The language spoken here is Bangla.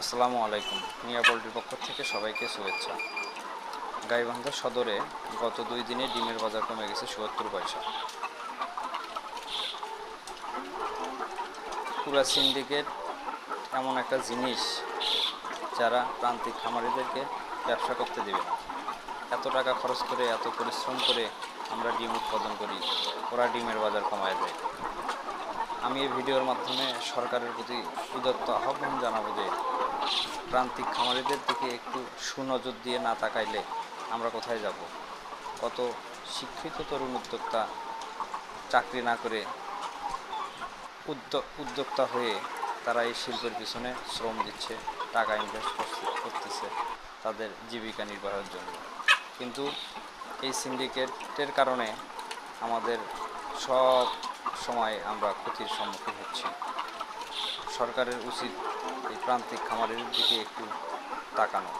আসসালামু আলাইকুম। মিয়া পোল্ট্রির পক্ষ থেকে সবাইকে শুভেচ্ছা। গাইবান্ধা সদরে গত 2 দিনে ডিমের বাজার কমে গেছে ৭৪ পয়সা। পুরা সিন্ডিকেট এমন একটা জিনিস যারা প্রান্তিক খামারিদেরকে ব্যবসা করতে দেবে না। এত টাকা খরচ করে এত পরিশ্রম করে আমরা ডিম উৎপাদন করি, ওরা ডিমের বাজার কমায় দেয়। আমি এই ভিডিওর মাধ্যমে সরকারের প্রতি উদাত্ত আহ্বান জানাবো যে প্রান্তিক খামারিদের দিকে একটু সুনজর দিয়ে না তাকাইলে আমরা কোথায় যাব। কত শিক্ষিত তরুণ উদ্যোক্তা চাকরি না করে উদ্যোক্তা হয়ে তারা এই শিল্পের পিছনে শ্রম দিচ্ছে, টাকা ইনভেস্ট করতেছে তাদের জীবিকা নির্বাহের জন্য। কিন্তু এই সিন্ডিকেটের কারণে আমাদের সব সময় আমরা ক্ষতির সম্মুখীন হচ্ছি। সরকারের উচিত এই প্রান্তিক খামারের দিকে একটু তাকানো।